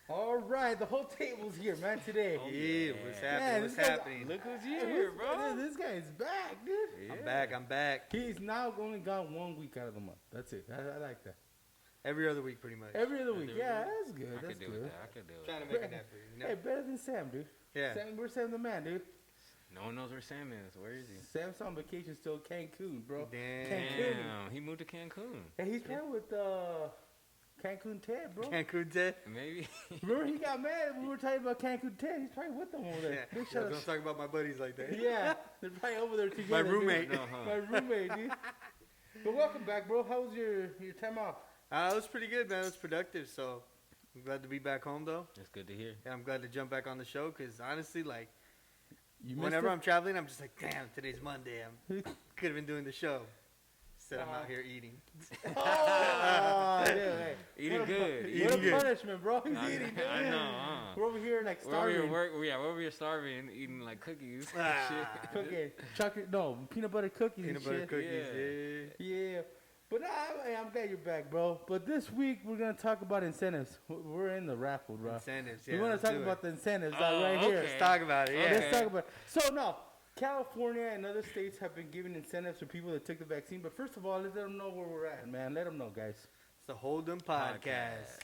All right, the whole table's here, man, today. Oh, yeah, what's happening? Man, what's this guy's- happening? Look who's Hey, here, bro. This guy's back, dude. Yeah. I'm back. He's now only got 1 week out of the month. That's it. I like that. Every other week, pretty much. Every other week. Every Yeah, week. that's good. I That's could do good. with that. I could do Trying it. to make an effort, you know? Hey, better than Sam, dude. Yeah. Sam, where's Sam the man, dude? No one knows where Sam is. Where is he? Sam's on vacation still, Cancun, bro. Damn. Damn, he moved to Cancun. Hey, he's playing with Cancun Ted, bro. Cancun Ted. Maybe. Remember he got mad when we were talking about Cancun Ted? He's probably with them over there. Yeah. Big Yeah, shout out. don't talk about my buddies like that. Yeah, they're probably over there together. My dude. roommate. No, huh? My roommate, dude. But welcome back, bro. How was your time off? It was pretty good, man. It was productive, so I'm glad to be back home, though. That's good to hear. Yeah, I'm glad to jump back on the show because, honestly, like, You missed whenever it? I'm traveling, I'm just like, damn, today's Monday. I could have been doing the show. Instead, I'm out here eating. Oh, yeah, hey. Eating What a good. What Eating a good. punishment, bro. He's I- eating, dude. I know, huh? We're over here like We're over starving. here we're over here starving, eating like cookies. Ah. Shit. Cookie, chocolate, no, peanut butter cookies Peanut and butter shit. cookies, yeah. Yeah. But I'm glad you're back, bro. But this week, we're going to talk about incentives. We're in the raffle, bro. Incentives, yeah. we want let's to talk do about it. the incentives Oh, right here. okay. Let's talk about it, yeah. Let's talk about it. So, no, California and other states have been giving incentives for people that took the vaccine. But first of all, let them know where we're at, man. Let them know, guys. It's the HoldEm Podcast.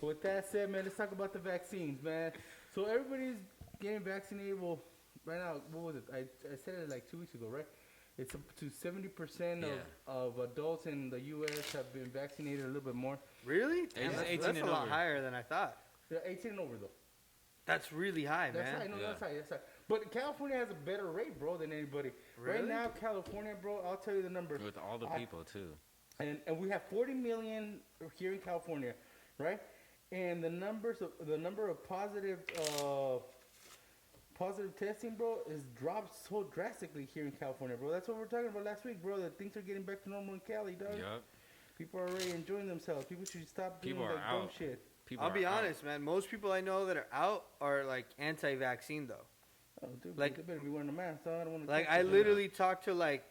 With that said, man, let's talk about the vaccines, man. So everybody's getting vaccinated. Well, right now, what was it? I said it like 2 weeks ago, right? It's up to 70% of adults in the U.S. have been vaccinated, a little bit more. Really? Hey, Damn, it's 18 that's a and lot over. higher than I thought. They're 18 and over, though. That's really high, That's man. high. No, Yeah. that's high. That's high. But California has a better rate, bro, than anybody. Right Really? now, California, bro, I'll tell you the number. With all the people, too. And we have 40 million here in California, right? And the number of positive testing, bro, is dropped so drastically here in California, bro. That's what we were talking about last week, bro. That things are getting back to normal in Cali, dog. Yup. People are already enjoying themselves. People should stop doing People that are dumb out. shit. People I'll be are out. honest, man. Most people I know that are out are, like, anti-vaccine, though. Oh, dude, Like- they better be wearing a mask. So I don't want to. Like, I literally talked to, like,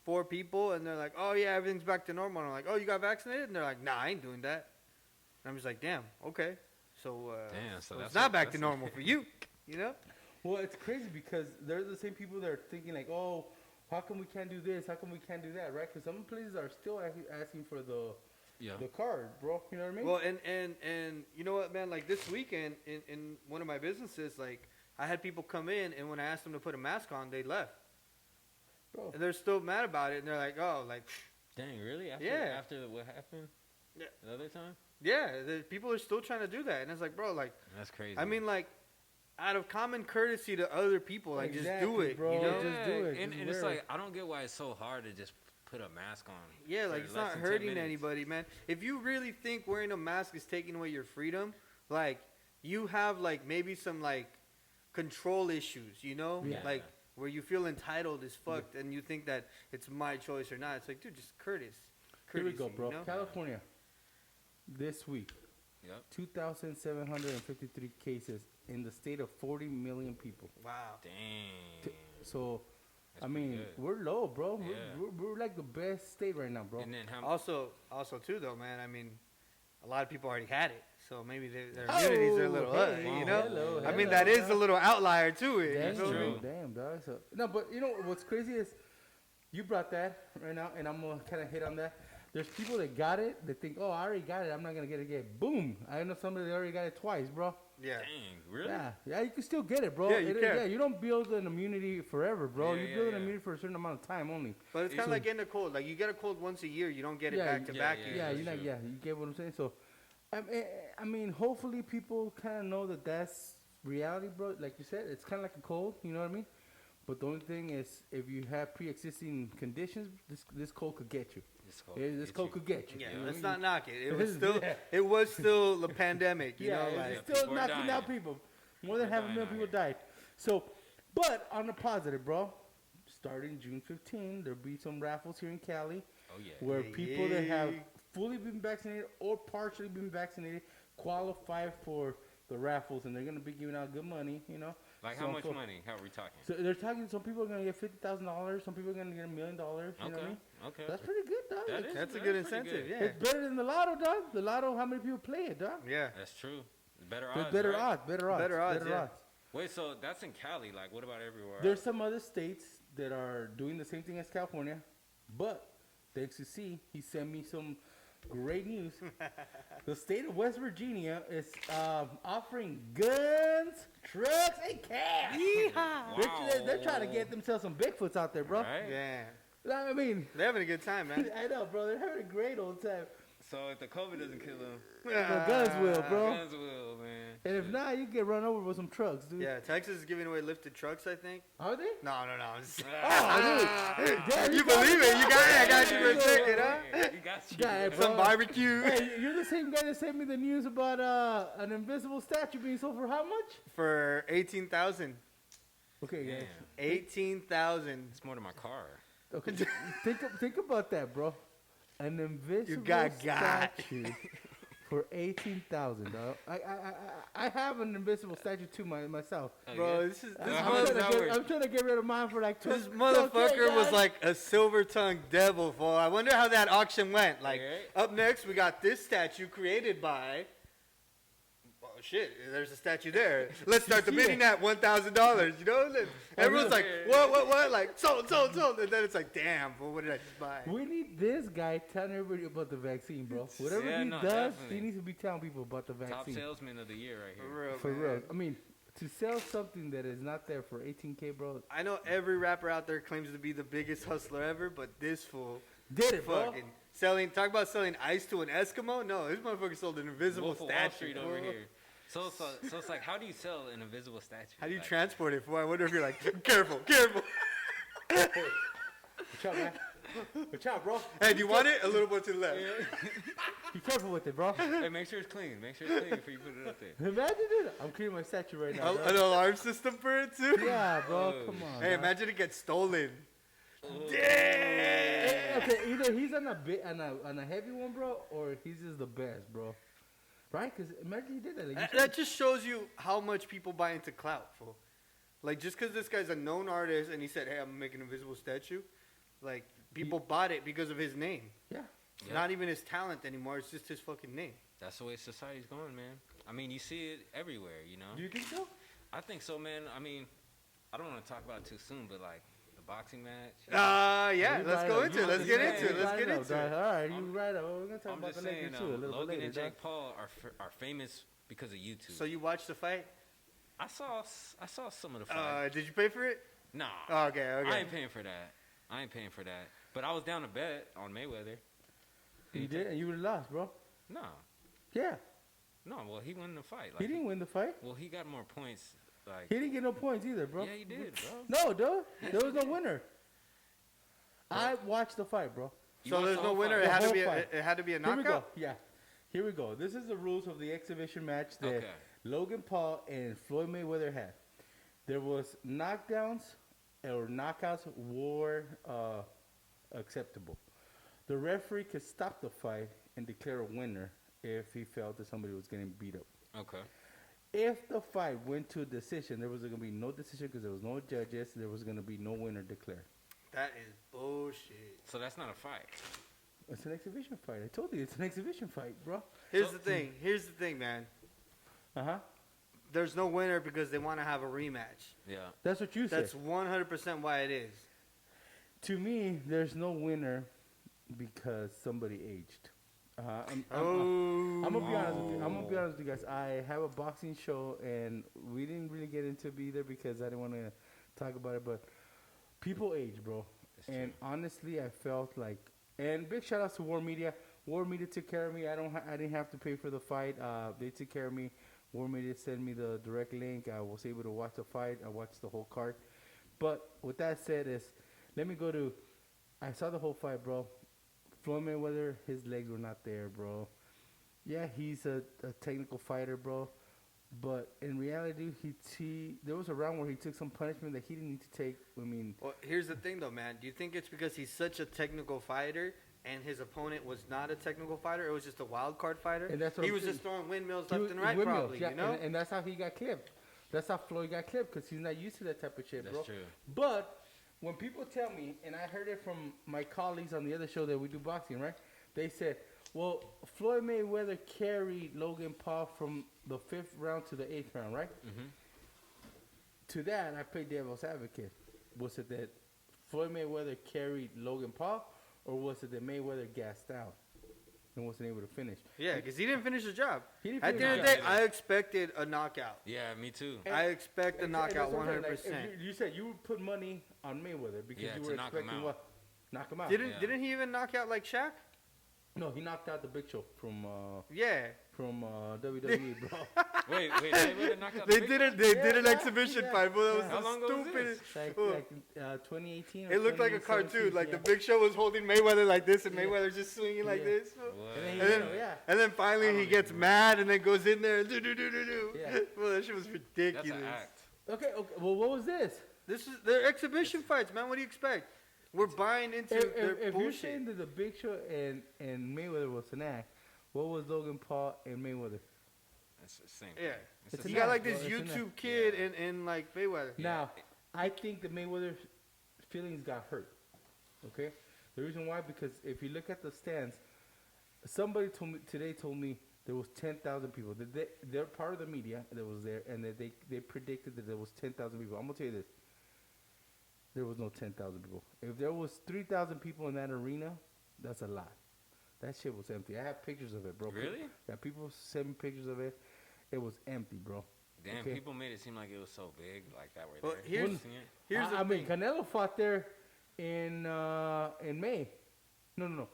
4 people, and they're like, oh, yeah, everything's back to normal. And I'm like, oh, you got vaccinated? And they're like, nah, I ain't doing that. And I'm just like, damn, okay. So, Damn, so it's that's not what- back to that's- normal for you, you know? Well, it's crazy because they're the same people that are thinking like, oh, how come we can't do this? How come we can't do that? Right? Because some places are still asking for the Yeah. card, bro. You know what I mean? Well, and you know what, man? Like, this weekend in one of my businesses, like, I had people come in, and when I asked them to put a mask on, they left. Bro. And they're still mad about it, and they're like, oh, like, Dang, really? After, Yeah. After what happened? Yeah. The other time? yeah, the people are still trying to do that. And it's like, bro, like, That's crazy. I mean, like, out of common courtesy to other people, like, just do Exactly, it, bro. you know? Just do it. And, Just and it's wear it. like, I don't get why it's so hard to just put a mask on. Yeah, for like, it's less not than 10 hurting minutes. anybody, man. If you really think wearing a mask is taking away your freedom, like, you have, like, maybe some, like, control issues, you know? Yeah. Like, where you feel entitled as fuck, and you think that it's my choice or not. It's like, dude, just courteous. Here we Courtesy, go, bro. you know? California. This week, Yep. 2,753 cases in the state of 40 million people. Wow. Dang. So, That's I pretty mean, good. we're low, bro. Yeah. We're like the best state right now, bro. And then how Also, too, though, man, I mean, a lot of people already had it. So maybe their immunities are a little up, hey, you know? hello, I mean, hello, that is dog. a little outlier to it. Damn, you feel me? true. Damn, dog. So, no, but you know what's crazy is you brought that right now, and I'm gonna kind of hit on that. There's people that got it. They think, oh, I already got it. I'm not gonna get it again. Boom! I know somebody that already got it twice, bro. Yeah. Dang, really? Yeah, you can still get it, bro. Yeah, you can. Yeah, you don't build an immunity forever, bro. Yeah, You yeah, build an yeah. immunity for a certain amount of time only. But it's kind So- of like getting a cold. Like, you get a cold once a year. You don't get it Yeah, back to yeah, back. yeah, usually. Yeah, that's you're not. true. Yeah, you get what I'm saying. So, I mean, hopefully people kind of know that that's reality, bro. Like you said, it's kind of like a cold. You know what I mean? But the only thing is, if you have pre-existing conditions, this cold could get you. This cold could get you. Yeah, You know let's what I not mean? knock it. It was still, Yeah. it was still the pandemic, you Yeah, know. it's Like, still people are knocking out dying. people. More than People half a dying million out people died. So, but on the positive, bro, starting June 15, there'll be some raffles here in Cali Oh, yeah. where Yeah, people that have yeah. fully been vaccinated or partially been vaccinated qualify for the raffles, and they're going to be giving out good money, you know. Like, So how much for- money? How are we talking? So they're talking, some people are going to get $50,000, some people are going to get $1 million, you know what I Okay. mean? Okay. That's pretty good, dog. That Like, is- that's a that's good pretty incentive, good. yeah. It's better than the lotto, dog. The lotto, how many people play it, dog? Yeah. That's true. better There's odds. better right? odds. Better odds, yeah. Wait, so that's in Cali. Like, what about everywhere? There's some other states that are doing the same thing as California, but thanks to C, he sent me some great news. The state of West Virginia is offering guns, trucks, and cash. Wow. They're trying to get themselves some Bigfoots out there, bro. Right? Yeah. I mean, They're having a good time, man. I know, bro. They're having a great old time. So if the COVID doesn't kill them, The guns will, bro. guns will, man. And if not, you get run over with some trucks, dude. Yeah, Texas is giving away lifted trucks, I think. Are they? No. I'm just- Oh, dude. Damn, You believe it? You got it. I got you for a second, huh? You got you. Yeah, bro. Some barbecue. Hey, you're the same guy that sent me the news about an invisible statue being sold for how much? For 18,000. Okay, guys. Damn. 18,000. It's more than my car. Okay, think about that, bro. An invisible got statue for 18,000. I have an invisible statue too myself. Oh, Bro, yeah? this I'm trying to get rid of mine for like 12. This motherfucker Okay, was guys. like a silver-tongued devil, fool. I wonder how that auction went. Like, Okay. up next, we got this statue created by... Oh, shit, there's a statue there. Let's start the see bidding at $1,000, you know? Then everyone's like, what? Like, sold. And then it's like, damn, well, what did I just buy? We need this guy telling everybody about the vaccine, bro. Whatever Yeah, he no, does, definitely. he needs to be telling people about the Top vaccine. salesman of the year right For here. real, For man. real. I mean, to sell something that is not there for 18K, bro. I know every rapper out there claims to be the biggest hustler ever, but this fool Did it, bro. fucking talk about selling ice to an Eskimo? No, this motherfucker sold an invisible Wolf of Wall statue. Street fool. over here. So it's like, how do you sell an invisible statue? How do you Like, transport it? Fool? I wonder if you're like, careful. Watch out, man. Watch out, bro. Hey, do you want it? A little bit to the left. Be careful with it, bro. Hey, make sure it's clean. Make sure it's clean before you put it up there. Imagine it. I'm cleaning my statue right now, An bro. alarm system for it too. Yeah, bro. Oh, Come on. Hey, man. imagine it gets stolen. Okay, either he's on a heavy one, bro, or he's just the best, bro. Right? Because imagine he did that. Like, you That just shows you how much people buy into clout, fool. Like, just because this guy's a known artist and he said, hey, I'm going to make an invisible statue, like, people bought it because of his name. yeah. Yep. Not even his talent anymore. It's just his fucking name. That's the way society's going, man. I mean, you see it everywhere, you know? Do you think so? I think so, man. I mean, I don't want to talk about it too soon, but like the boxing match. Yeah, You let's right go up. into You it. Let's right get up. into it. You Let's right get up, into dog. it. All right, you I'm- right up. We're going to talk I'm about just the Lakers saying, too a little Logan bit later, and dog. Jake Paul are famous because of YouTube. So you watched the fight? I saw some of the fight. Did you pay for it? Nah, Oh, okay. I ain't paying for that. But I was down to bet on Mayweather. You did, and you would have lost, bro. No, Yeah. well, he won the fight. He didn't win the fight. Well, he got more points. Like, He didn't get no points either, bro. yeah, he did, bro. No, dude. There was no winner. I watched the fight, bro. You So watched there's the no whole winner. fight? It had to whole be. fight. It had to be a Here we go. knockout. Yeah. Here we go. This is the rules of the exhibition match that Okay. Logan Paul and Floyd Mayweather had. There was knockdowns or knockouts were acceptable. The referee could stop the fight and declare a winner if he felt that somebody was getting beat up. Okay. If the fight went to a decision, there was going to be no decision because there was no judges. There was going to be no winner declared. That is bullshit. So that's not a fight. It's an exhibition fight. I told you it's an exhibition fight, bro. Here's the thing. Here's the thing, man. Uh-huh. There's no winner because they want to have a rematch. Yeah. That's what you said. That's 100% why it is. To me, there's no winner because somebody aged. I'm gonna be honest with you. I'm gonna be honest with you guys. I have a boxing show, and we didn't really get into it either because I didn't want to talk about it. But people age, bro. That's And true. honestly, I felt like, and big shout outs to War Media. War Media took care of me. I didn't have to pay for the fight. They took care of me. War Media sent me the direct link. I was able to watch the fight. I watched the whole card. But with that said, let me go to. I saw the whole fight, bro. Floyd Mayweather, his legs were not there, bro. Yeah, he's a technical fighter, bro. But in reality, there was a round where he took some punishment that he didn't need to take. I mean, Well, here's the thing, though, man. Do you think it's because he's such a technical fighter and his opponent was not a technical fighter? It was just a wild card fighter? And that's what he I'm was saying. just throwing windmills he left was- and right, windmills, probably, yeah, you know? and that's how he got clipped. That's how Floyd got clipped because he's not used to that type of shit, That's bro. true. But when people tell me, and I heard it from my colleagues on the other show that we do boxing, right? They said, well, Floyd Mayweather carried Logan Paul from the 5th round to the 8th round, right? Mm-hmm. To that, I played devil's advocate. Was it that Floyd Mayweather carried Logan Paul, or was it that Mayweather gassed out and wasn't able to finish? Yeah, because he didn't finish the job. He didn't At the finish end of the the job. day, I expected a knockout. Yeah, me too. I expect a knockout That's what I'm 100%. saying. Like, if you said you would put money on Mayweather because Yeah, you to were knock him expecting out. what? Knock him out. Didn't he even knock out like Shaq? No, he knocked out the Big Show from Yeah. WWE, bro. Wait, Mayweather knocked out They the did big it. They Yeah, did an yeah, exhibition yeah. fight, but that was Yeah. How the long ago was stupidest. this? Like 2018. Or It looked like a 2017, cartoon. Like yeah. the Big Show was holding Mayweather like this, and Yeah. Mayweather just swinging like Yeah. this. What? And then, And then- yeah. And then I finally don't he even gets remember. mad and then goes in there and do. Yeah. Well, that shit was That's ridiculous. an act. Okay. Well, what was this? This is they're exhibition fights, man. What do you expect? We're buying into their If you're saying bullshit. that the Big Show and Mayweather was an act, what was Logan Paul and Mayweather? It's the same. Yeah. Thing. It's It's the You an got same. like bro, this it's an YouTube act. kid Yeah. in like Mayweather. Yeah. Now, I think that Mayweather's feelings got hurt. Okay, the reason why, because if you look at the stands, somebody told me there was 10,000 people. They're part of the media that was there, and that they predicted that there was 10,000 people. I'm gonna tell you this: there was no 10,000 people. If there was 3,000 people in that arena, that's a lot. That shit was empty. I have pictures of it, bro. Really? Yeah, people sent me pictures of it. It was empty, bro. Damn, Okay. people made it seem like it was so big, like that. Well, Right there. here's- You seen it? Here's the I mean, thing. Canelo fought there in May. No.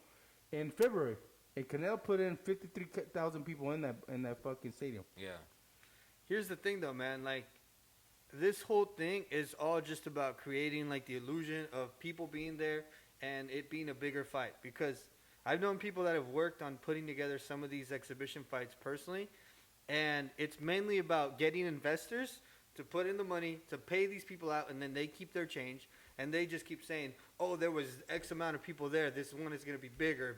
In February. And Canelo put in 53,000 people in that fucking stadium. Yeah. Here's the thing, though, man. Like, this whole thing is all just about creating like the illusion of people being there and it being a bigger fight. Because I've known people that have worked on putting together some of these exhibition fights personally, and it's mainly about getting investors to put in the money to pay these people out, and then they keep their change, and they just keep saying, "Oh, there was X amount of people there. This one is going to be bigger."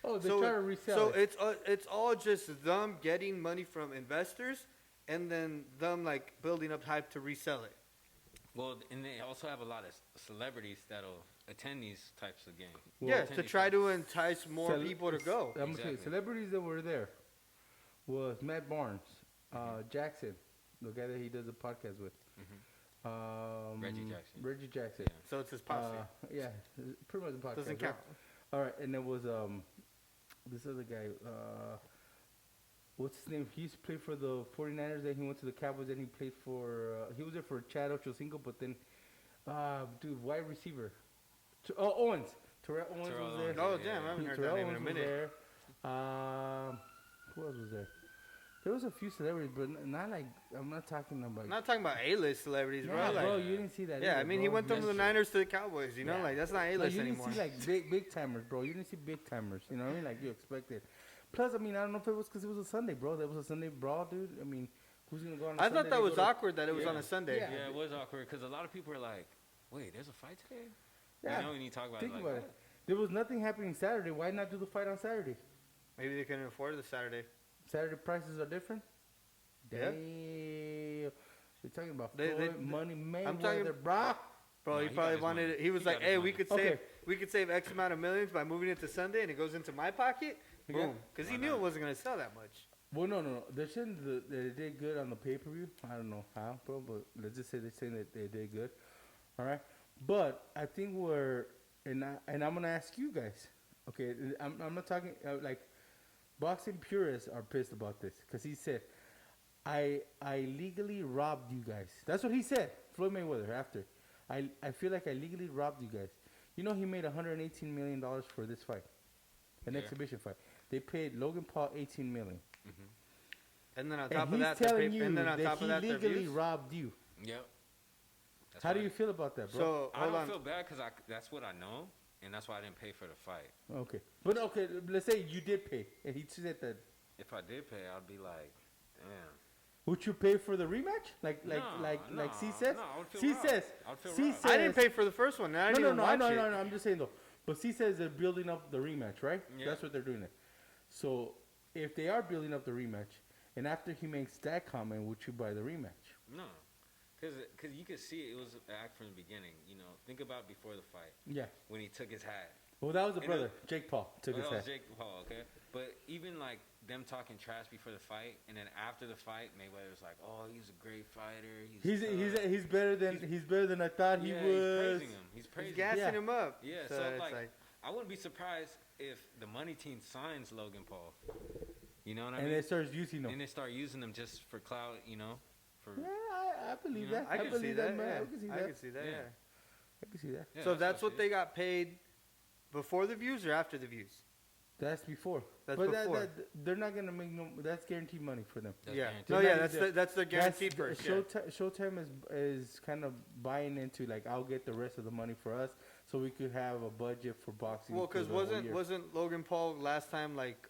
Oh, they try to resell So it. it's all just them getting money from investors, and then them like building up hype to resell it. Well, and they also have a lot of celebrities that'll attend these types of games. Well, Yes, to try to entice more people to go. I'm gonna tell you, Exactly. celebrities that were there was Matt Barnes, Jackson, the guy that he does a podcast with. Reggie Jackson. Yeah. So it's his posse. Yeah, pretty much a podcast. Doesn't right? count. All right, and there was this other guy. What's his name? He used to play for the 49ers. Then he went to the Cowboys. Then he played for. He was there for Chad Ochocinco, but then, dude, wide receiver. Owens. Terrell Owens Terrell was there. Owens, Oh yeah. damn, I haven't heard Terrell that name in a Owens was minute. there. Who else was there? There was a few celebrities, but not like I'm not talking about. I'm not talking about A-list celebrities, yeah, bro. Like, bro, you didn't see that. yeah, either, I mean, he bro. went from the That's Niners to the Cowboys. You know, Yeah. like that's not No, A-list you didn't anymore. see like big timers, bro. You didn't see big timers. You know what I mean? Like you expected. Plus, I mean, I don't know if it was because it was a Sunday, bro. That was a Sunday brawl, dude. I mean, who's gonna go on? I thought that was awkward that it was Yeah. on a Sunday. Yeah. Yeah, it was awkward because a lot of people were like, "Wait, there's a fight today?" Yeah. You know, when you talk about Think it, like, about it. There was nothing happening Saturday. Why not do the fight on Saturday? Maybe they couldn't afford the Saturday. Saturday prices are different. Yeah. Damn. You're talking about They- Floyd, money, I'm talking- Mayweather, bro. Bro, No, he he probably got his wanted money. it. He was He like, got his "Hey, we money. could save X amount of millions by moving it to Sunday, and it goes into my pocket." Yeah. Boom, because he Why knew not? it wasn't gonna sell that much. Well, no. They're saying that they did good on the pay-per-view. I don't know how, bro, but let's just say they're saying that they did good. All right? But I think and I'm going to ask you guys. Okay, I'm not talking, like, boxing purists are pissed about this because he said, I legally robbed you guys. That's what he said, Floyd Mayweather, after. I feel like I legally robbed you guys. You know he made $118 million for this fight, an Yeah. exhibition fight. They paid Logan Paul $18 million. And then on And top of he's that, telling you and then on that top he of that, their legally views. robbed you. Yep. That's How do why- you feel about that, bro? So I hold don't on. feel bad because that's what I know, and that's why I didn't pay for the fight. Okay, but okay, let's say you did pay, and he said that. If I did pay, I'd be like, damn. Would you pay for the rematch? Like No, C no, says. no, I would feel C robbed. says. I would feel C robbed. says. I didn't pay for the first one. And I didn't even watch it. No. I'm just saying though. But C says they're building up the rematch, right? Yeah. That's what they're doing. It. So if they are building up the rematch, and after he makes that comment, would you buy the rematch? No, because you could see it was an act from the beginning. You know, think about before the fight Yeah. when he took his hat. Well, that was the And brother. Jake Paul took Well, his that was head. Jake Paul, okay? But even like them talking trash before the fight, and then after the fight, Mayweather was like, "Oh, he's a great fighter. He's better than I thought he yeah, was. he's praising him. He's praising He's gassing him up. Yeah, So so it's like, I wouldn't be surprised if the money team signs Logan Paul. You know what I And mean? they starts using them. And they start using them just for clout, For Yeah, I believe You know, that. I can see believe that. man. Yeah. I can see that. I can see that. Yeah. Yeah. I can see that. yeah, So that's how what it they is. got paid before the views or after the views? That's before. That's but before. They're not gonna make no. That's guaranteed money for them. That's Yeah. guaranteed. No, They're yeah, not either. that's their guaranteed That's- first. Yeah. Showtime is kind of buying into like I'll get the rest of the money for us, so we could have a budget for boxing. Well, for because the whole year. wasn't Logan Paul last time like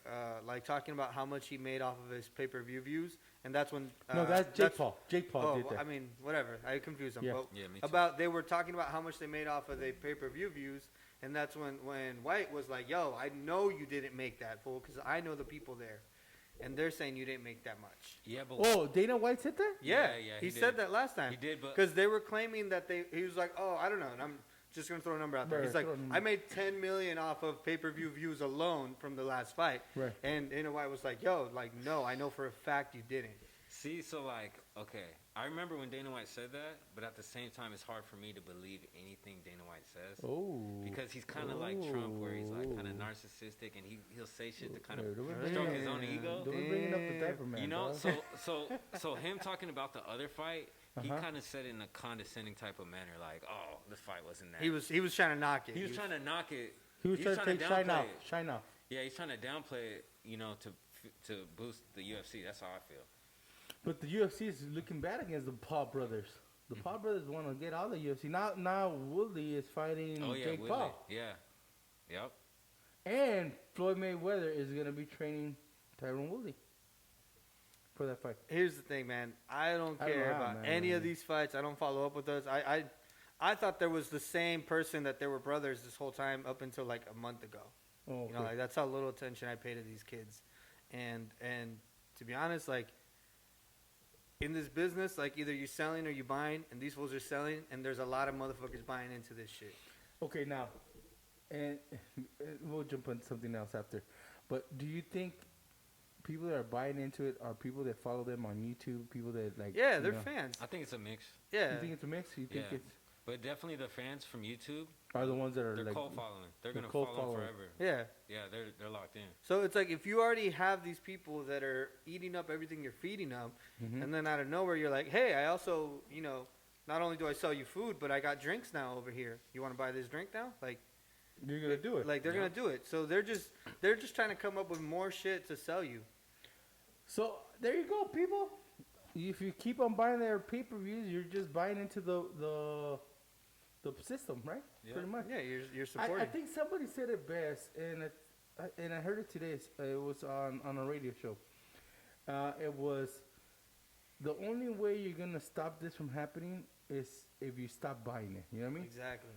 talking about how much he made off of his pay-per-view views, and that's when No, that's Jake Paul. Jake Paul Oh, did that. I mean, whatever. I confused them. Yeah. But Yeah, me too. about they were talking about how much they made off of the pay-per-view views, and that's when White was like, "Yo, I know you didn't make that, fool, because I know the people there, and they're saying you didn't make that much." Yeah, but Oh, Dana White said that. Yeah, Yeah, he he said did. that last time. he did, but Because they were claiming that he was like, oh, I don't know, and I'm just gonna throw a number out there. Right, He's like, throw a number. I made 10 million off of pay-per-view views alone from the last fight, Right. and Dana White was like, yo, like, no, I know for a fact you didn't. see, so like, okay, I remember when Dana White said that, but at the same time, it's hard for me to believe anything Dana White says. Oh. Because he's kind of like Trump, where he's like kind of narcissistic, and he'll say shit to kind of Don't be stroke bringing- his own ego. Don't be bringing up the diaper man. You know, bro. so him talking about the other fight, he Uh-huh. kind of said it in a condescending type of manner, like, "Oh, the fight wasn't that." He was trying to knock it. He was trying to knock it. he was he's trying to take shine downplay off. it. Shine off. Yeah, he's trying to downplay it, to boost the UFC. That's how I feel. But the UFC is looking bad against the Paul brothers. The Paul brothers want to get out of the UFC. Now Woodley is fighting Oh yeah, Jake Woodley. Paul. Yeah, yep. And Floyd Mayweather is going to be training Tyron Woodley for that fight. Here's the thing, man. I don't I don't care know, about man. any of these fights. I don't follow up with those. I thought there was the same person that they were brothers this whole time up until like a month ago. Oh, You know, okay. like that's how little attention I pay to these kids. And to be honest, like in this business, like either you're selling or you're buying, and these fools are selling, and there's a lot of motherfuckers buying into this shit. Okay, now, and we'll jump on something else after. But do you think people that are buying into it are people that follow them on YouTube? People that like? Yeah, you they're know, fans. I think it's a mix, Yeah. You think it's a mix? You think Yeah. it's but definitely the fans from YouTube, are the ones that are they're like? cold following. They're they're gonna cold follow following. forever. Yeah. Yeah, they're locked in. So it's like if you already have these people that are eating up everything you're feeding them, Mhm. and then out of nowhere you're like, hey, I also, not only do I sell you food, but I got drinks now over here. You want to buy this drink now? Like, You're gonna do it. like they're Yeah. gonna do it. So they're just trying to come up with more shit to sell you. So there you go, people. If you keep on buying their pay-per-views, you're just buying into the system, right? Yeah. Pretty much. Yeah, you're supporting. I think somebody said it best, and I heard it today. It was on a radio show. It was the only way you're gonna stop this from happening is if you stop buying it. You know what I mean? Exactly.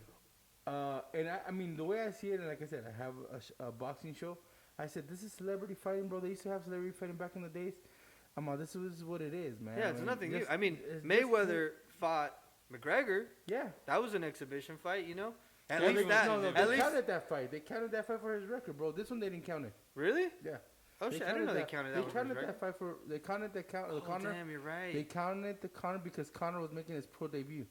And I mean, the way I see it, and like I said, I have a boxing show. I said, this is celebrity fighting, bro. They used to have celebrity fighting back in the days. This is what it is, man. Yeah, I it's mean, nothing new. just- I mean, it's just- Mayweather fought McGregor. Yeah. That was an exhibition fight, At Yeah, least they- that. No, at they least counted that fight. They counted that fight for his record, bro. This one they didn't count it. really? Yeah. Oh shit! I didn't know they counted that. They one counted for his that fight for. They counted the count. The record. Connor. Damn, you're right. They counted the Connor because Connor was making his pro debut.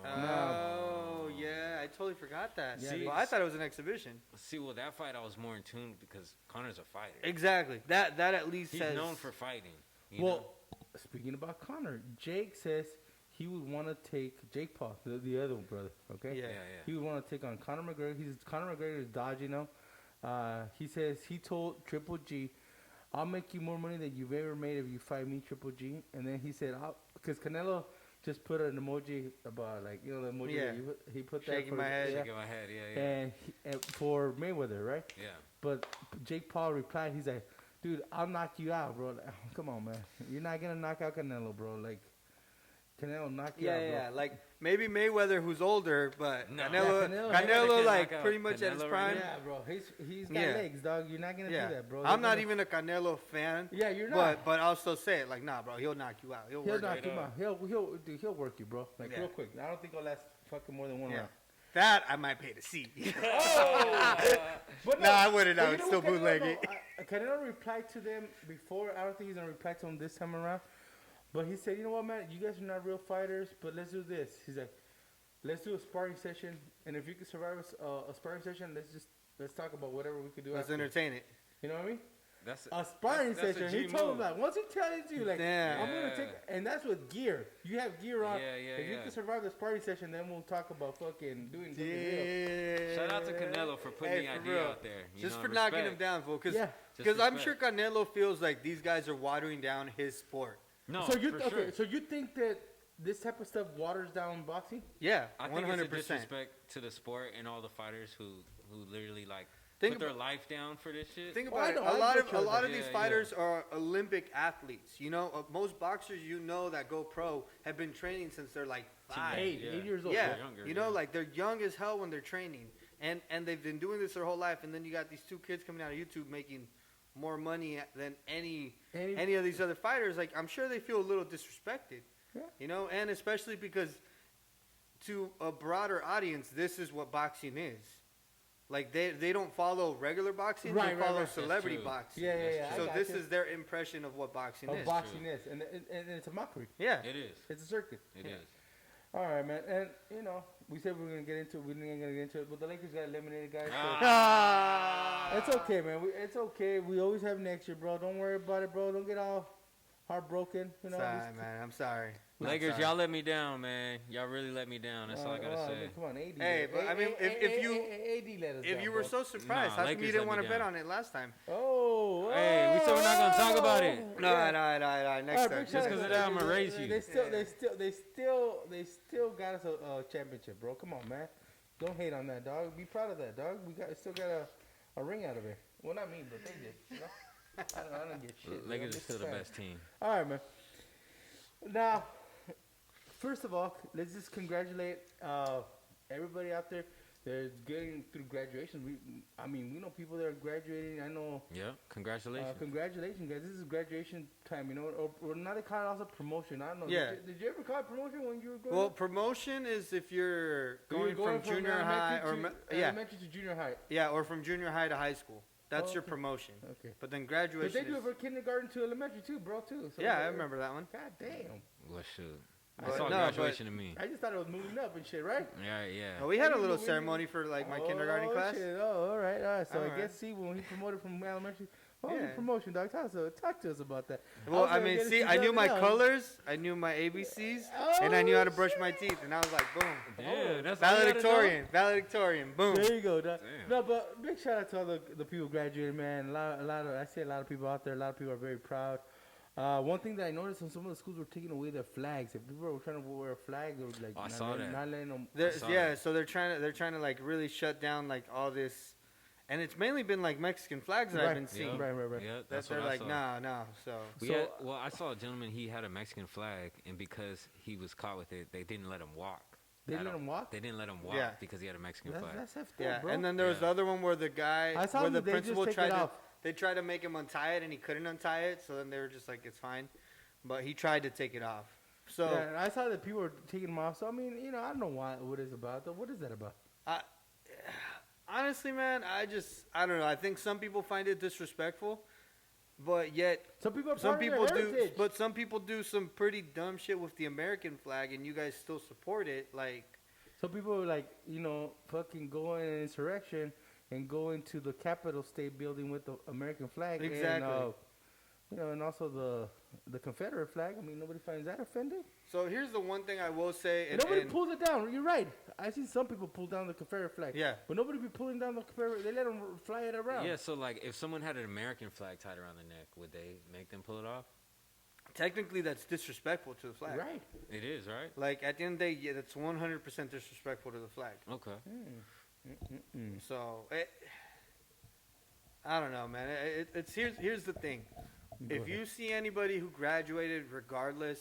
Oh yeah, I totally forgot that. Yeah, See, well, I thought it was an exhibition. See, well, that fight I was more in tune because Connor's a fighter. Exactly. That at least He's says known for fighting. Well, speaking about Connor, Jake says he would want to take Jake Paul, the other brother. Okay. Yeah. yeah. He would want to take on Conor McGregor. Conor McGregor is dodging him. He says he told Triple G, "I'll make you more money than you've ever made if you fight me, Triple G." And then he said, because Canelo just put an emoji about the emoji Yeah. that he put that Shaking for my head. yeah. Shaking my head, yeah. And for Mayweather, right? Yeah. But Jake Paul replied, he's like, "Dude, I'll knock you out, bro." Like, come on, man. You're not gonna knock out Canelo, bro. Like, Canelo knock you out, bro. Yeah. Like maybe Mayweather, who's older, but No. Canelo, Yeah, Canelo Canelo, can like knock out pretty much at his Canelo prime. right Yeah, bro. He's got Yeah. legs, dog. You're not gonna Yeah. do that, bro. I'm You're not gonna- even a Canelo fan. Yeah, you're not. But I'll still say it. Like, nah, bro, he'll knock you out. He'll He'll work knock it. him out. He'll work you, bro. Like Yeah. real quick. I don't think it'll last fucking more than one Yeah. round. that, I might pay to see. Oh! But No, I wouldn't. but I would know still what, bootleg it. Canelo replied to them before. I don't think he's gonna reply to them this time around. But he said, you know what, man? You guys are not real fighters, but let's do this. He's like, let's do a sparring session, and if you can survive a sparring session, let's talk about whatever we could do. Let's after. entertain it. You know what I mean? That's A sparring that's session. a He G told him move. that. Once he tells you, like, Damn. I'm gonna take, and that's with gear. You have gear on. Yeah, If you can survive the sparring session, then we'll talk about fucking doing something real. Yeah. Shout out to Canelo for putting the for idea real. out there. You Just know, for knocking him respect. down, fool. Yeah. Because I'm sure respect. Canelo feels like these guys are watering down his sport. No, So you for okay? sure. So you think that this type of stuff waters down boxing? Yeah, I think 100%. it's a disrespect to the sport and all the fighters who literally like Think put their about- life down for this shit. Think Well, I about it. know, I get A you. lot of Yeah, these yeah. fighters are Olympic athletes. You know, most boxers you know that go pro have been training since they're like 5. Eight Yeah. years old. Yeah, Or younger, you know, yeah. like they're young as hell when they're training, and they've been doing this their whole life. And then you got these 2 kids coming out of YouTube making more money than any of these other fighters. Like, I'm sure they feel a little disrespected. Yeah. You know, and especially because to a broader audience, this is what boxing is. Like, they don't follow regular boxing; Right, they right, follow right. celebrity That's true. boxing. Yeah, yeah, yeah. I So got this you. is their impression of what boxing Of is. boxing is, and it's a mockery. Yeah. It is. It's a circus. It is. All right, man. And you know, we said we were gonna get into it. We didn't gonna get into it, but the Lakers got eliminated, guys. So Ah. it's okay, man. It's okay. We always have next year, bro. Don't worry about it, bro. Don't get all heartbroken. You know. Sorry, Just- man. I'm sorry. I'm Lakers, sorry. y'all let me down, man. Y'all really let me down. That's all I gotta I say. mean, come on, AD. Hey, but I mean, if you- AD let us If down, you were bro. so surprised, Nah, how come Lakers you didn't let want me to bet down. on it last time? Oh, Hey, we said we're not gonna talk about it. No, Yeah. Next All right, time. big Just shout out 'cause to of that, them. I'ma raise you. They still got us a championship, bro. Come on, man. Don't hate on that, dog. Be proud of that, dog. We still got a ring out of it. Well, not me, but they did. You know? I don't get shit. you know, Lakers are just still the fan. best team. All right, man. Now, first of all, let's just congratulate everybody out there. They're getting through graduation. We know people that are graduating. I know. Yeah, congratulations. Congratulations, guys. This is graduation time, you know. Or now they call it also promotion. I don't know. Yeah. Did you ever call it promotion when you were growing Well, up? promotion is if you're You're going from junior high elementary to junior high. or from junior high to high school. That's your Okay. promotion. Okay. But then But graduation. they do it is- for kindergarten to elementary too, bro. Too. So yeah, I remember that one. God damn. Well, shoot. But That's all no, graduation to me. I just thought it was moving up and shit, right? Yeah, yeah. Well, we had a Maybe little we- ceremony for like my kindergarten Oh, class. shit. Oh, all right. So I Alright. guess when he promoted from elementary. Oh, Yeah. the promotion, dog. Talk to us about that. Well, was I gonna mean, get see, into I knew something my else. colors, I knew my ABCs, and I knew how to brush my shit. teeth, and I was like, boom. Yeah, that's all you gotta know. Valedictorian, boom. There you go, dog. Damn. No, but big shout out to all the people graduating, man. I see a lot of people out there. A lot of people are very proud. One thing that I noticed when some of the schools were taking away their flags. If people were trying to wear a flag, they were like, I saw that. not letting them. saw Yeah, that. so they're trying to like really shut down like all this, and it's mainly been like Mexican flags that I've been seeing. Yeah. Right. Yeah, That that's they're what I like, saw. no. So Well, I saw a gentleman. He had a Mexican flag, and because he was caught with it, they didn't let him walk. They at let all. him walk? They didn't let him walk Yeah. because he had a Mexican That's flag. hefty, yeah, bro. and then there was the Yeah. other one where the guy, I saw where him, the they just principal take it tried to, off. they tried to make him untie it, and he couldn't untie it. So then they were just like, it's fine, but he tried to take it off. So Yeah, and I saw that people were taking them off. So I mean, I don't know what it's about. Though. What is that about? honestly, man, I don't know. I think some people find it disrespectful, but yet Some people are some part of people their do. heritage. But some people do some pretty dumb shit with the American flag, and you guys still support it. Like, Some people like, fucking go in Insurrection and go into the Capitol State building with the American flag. Exactly. And, and also the Confederate flag. I mean, nobody finds that offending. so here's the one thing I will say, And nobody pulls it down. You're right. I see some people pull down the Confederate flag. Yeah. But nobody be pulling down the Confederate. They let them fly it around. Yeah, so like if someone had an American flag tied around their neck, would they make them pull it off? technically that's disrespectful to the flag. Right. It is, right? Like at the end of the day, yeah, that's 100% disrespectful to the flag. Okay. So I don't know, man. It's here's the thing. Go If ahead. you see anybody who graduated, regardless,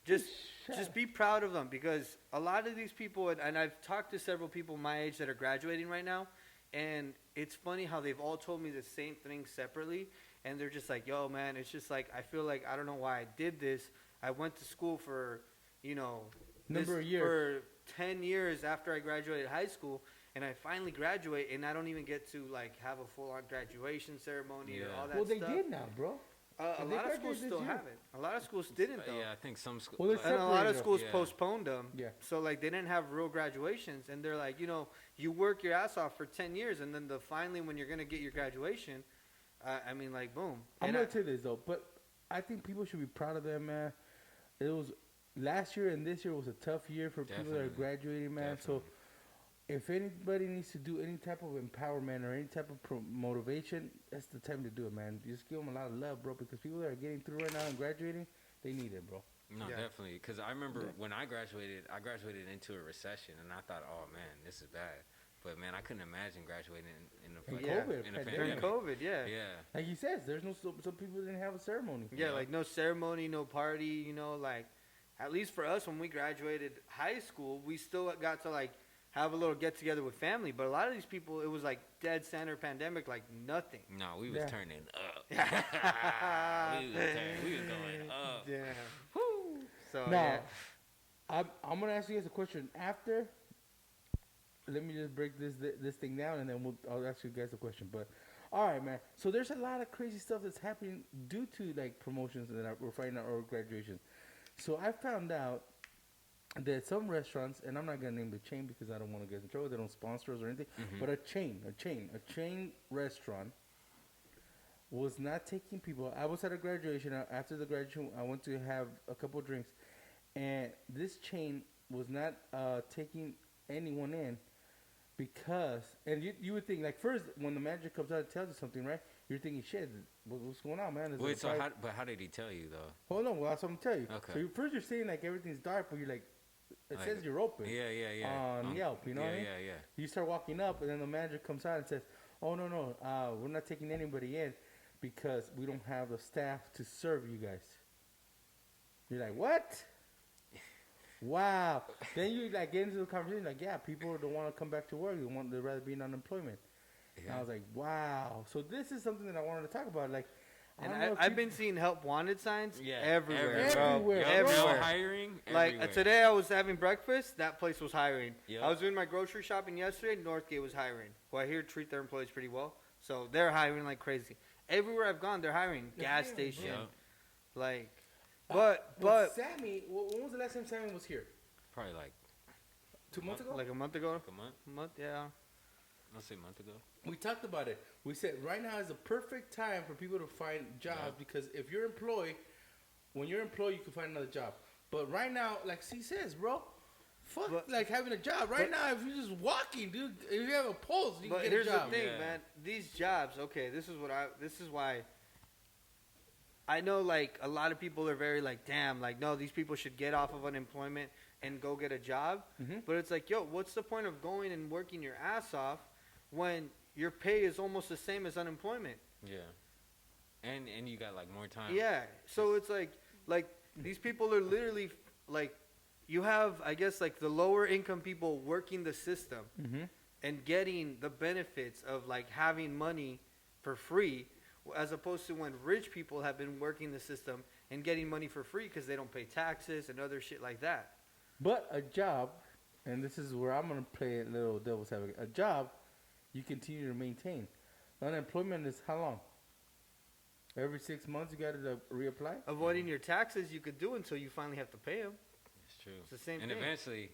Just just be proud of them, because a lot of these people, and I've talked to several people my age that are graduating right now, and it's funny how they've all told me the same thing separately, and they're just like, yo, man, it's just like, I feel like I don't know why I did this. I went to school for, Number of years. for 10 years after I graduated high school, and I finally graduate, and I don't even get to like have a full-on graduation ceremony or all that Well, stuff. they did now, bro. A lot of schools still haven't. A lot of schools didn't, though. Yeah, I think some schools. Well, And a lot of schools Yeah. postponed them. Yeah. So, like, they didn't have real graduations. And they're like, you work your ass off for 10 years, and then finally when you're going to get your graduation, I mean, like, boom. I'm And going to tell you this, though. But I think people should be proud of them, man. It was last year and this year was a tough year for people that are Definitely. graduating, man. Definitely. So if anybody needs to do any type of empowerment or any type of motivation, that's the time to do it, man. Just give them a lot of love, bro, because people that are getting through right now and graduating, they need it, bro. No, Yeah. definitely. Because I remember when I graduated into a recession, and I thought, oh man, this is bad. But man, I couldn't imagine graduating in a In fucking- COVID, in a pandemic. during pandemic. COVID, yeah. Yeah. Like he says, there's no some people didn't have a ceremony. Yeah, Yeah. like no ceremony, no party, like at least for us when we graduated high school, we still got to like have a little get together with family. But a lot of these people, it was like dead center pandemic, like nothing. No, we was Yeah. turning up. we was going up. Yeah. So Now, yeah. I'm gonna ask you guys a question after. Let me just break this thing down, and then I'll ask you guys a question. But all right, man. So there's a lot of crazy stuff that's happening due to like promotions that we're finding out or graduations. So I found out that some restaurants, and I'm not gonna name the chain because I don't want to get in trouble. They don't sponsor us or anything. Mhm. But a chain restaurant was not taking people. I was at a graduation. After the graduation, I went to have a couple of drinks, and this chain was not taking anyone in because, and you would think, like, first, when the manager comes out and tells you something, right, you're thinking, shit, what's going on, man? Is Wait, it a so fight? how did he tell you though? Hold on, well, that's what I'm telling you. Okay. So first you're saying, like, everything's dark, but you're like, it Like, says you're open. Yeah. On Yelp, you know yeah, what I mean? Yeah. You start walking up, and then the manager comes out and says, oh, no, we're not taking anybody in because we don't have the staff to serve you guys. You're like, what? Wow. Then you like get into the conversation like, yeah, people don't want to come back to work. They'd rather be in unemployment. And I was like, wow. So this is something that I wanted to talk about. Like, I And don't know if I've you- been seeing help wanted signs Yeah, everywhere, bro. Everywhere, Yup, bro. Everywhere. now hiring. Like everywhere. today, I was having breakfast. That place was hiring. Yep. I was doing my grocery shopping yesterday. Northgate was hiring. Who I hear treat their employees pretty well, so they're hiring like crazy. Everywhere I've gone, they're hiring. They're Gas hiring, station, Yup. like. But But Sammy, when was the last time Sammy was here? Probably like 2 months ago? like a month ago. a month. Yeah. Let's say a month ago. We talked about it. We said right now is the perfect time for people to find jobs Yeah. because if you're employed, when you're employed, you can find another job. But right now, like C says, bro, fuck But- like having a job. Right now, if you're just walking, dude, if you have a pulse, you But can get here's a the job. thing, Yeah. man. These jobs, okay, this is why I know like a lot of people are very like, damn, like no, these people should get off of unemployment and go get a job. Mhm. But it's like, yo, what's the point of going and working your ass off when your pay is almost the same as unemployment? Yeah. And you got like more time. Yeah. So it's like these people are literally like, you have, I guess, like the lower income people working the system Mm-hmm. and getting the benefits of like having money for free, as opposed to when rich people have been working the system and getting money for free because they don't pay taxes and other shit like that. But a job, and this is where I'm gonna play a little devil's advocate. A job, you continue to maintain. Unemployment is how long? Every 6 months you got to reapply. Avoiding your taxes you could do until you finally have to pay them. It's true. It's the same and thing. eventually,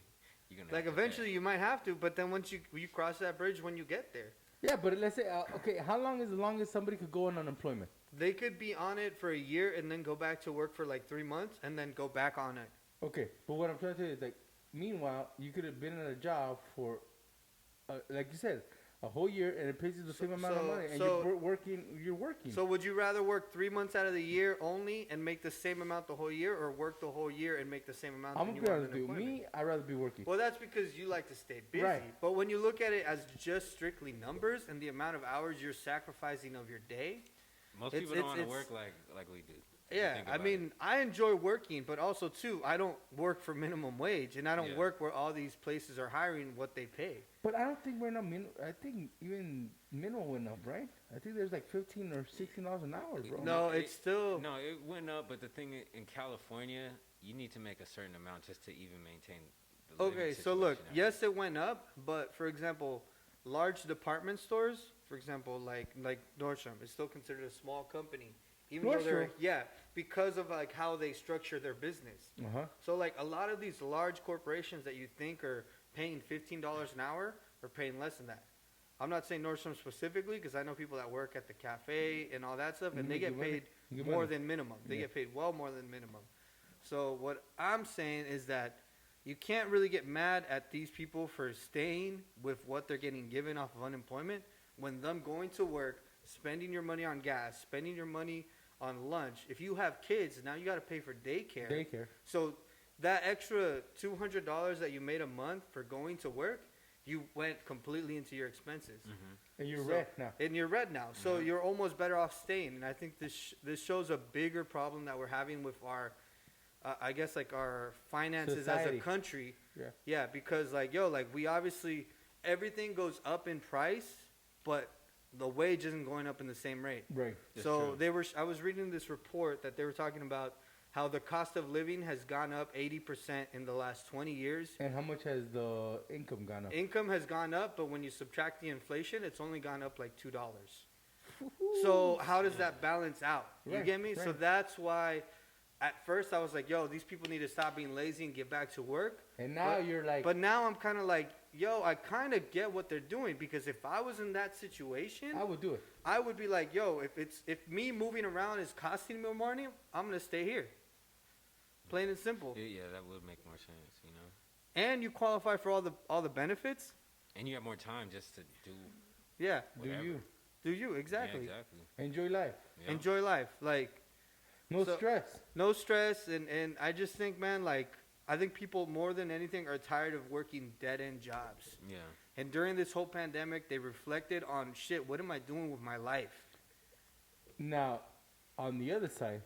you're gonna Like have to pay. eventually you might have to, but then once you cross that bridge when you get there. Yeah, but let's say, okay, how long is the longest somebody could go on unemployment? They could be on it for a year and then go back to work for like 3 months and then go back on it. Okay, but what I'm trying to tell you is like, meanwhile, you could have been in a job for, like you said, a whole year, and it pays you the same amount of money, and you're working. You're working. So would you rather work 3 months out of the year only and make the same amount the whole year, or work the whole year and make the same amount? I'm than gonna you be are honest with you. unemployment? Me, I'd rather be working. Well, that's because you like to stay busy. Right. But when you look at it as just strictly numbers and the amount of hours you're sacrificing of your day, Most it's- people don't want to it's- work like we do. If you yeah, think I about mean, I enjoy working, but also too, I don't work for minimum wage, and I don't Yeah. work where all these places are hiring what they pay. But I don't think we're not I think even minimum went up, right? I think there's like $15 or $16 an hour, bro. No, it- it's still No, it went up, but the thing in California, you need to make a certain amount just to even maintain the living Okay, so look, situation. yes, it went up, but for example, large department stores, for example, like Nordstrom, is still considered a small company, even though they're Nordstrom? because of like how they structure their business. So like a lot of these large corporations that you think are paying $15 an hour are paying less than that. I'm not saying Nordstrom specifically because I know people that work at the cafe and all that stuff, and they get paid more than minimum. They get paid well more than minimum. So what I'm saying is that you can't really get mad at these people for staying with what they're getting given off of unemployment when them going to work, spending your money on gas, spending your money on lunch. If you have kids, now you got to pay for daycare. So that extra $200 that you made a month for going to work, you went completely into your expenses. And you're red now. And you're red now. So you're almost better off staying. And I think this shows a bigger problem that we're having with our, I guess, like our finances as a country. Yeah, because like, we obviously, everything goes up in price, but the wage isn't going up in the same rate. Right. So I was reading this report that they were talking about how the cost of living has gone up 80% in the last 20 years. And how much has the income gone up? Income has gone up, but when you subtract the inflation, it's only gone up like $2. So how does that balance out? You get me? Right. So that's why at first I was like, these people need to stop being lazy and get back to work. And now you're like... But now I'm kind of like, I kind of get what they're doing, because if I was in that situation... I would do it. I would be like, if me moving around is costing me more money, I'm going to stay here. Plain and simple. Yeah, that would make more sense, you know. And you qualify for all the benefits. And you have more time just to do. Yeah. Whatever. Do you exactly? Yeah, exactly. Enjoy life. Yeah. Enjoy life. Like no stress. No stress, and I just think, man, like I think people more than anything are tired of working dead end jobs. Yeah. And during this whole pandemic, they reflected on shit. What am I doing with my life? Now, on the other side,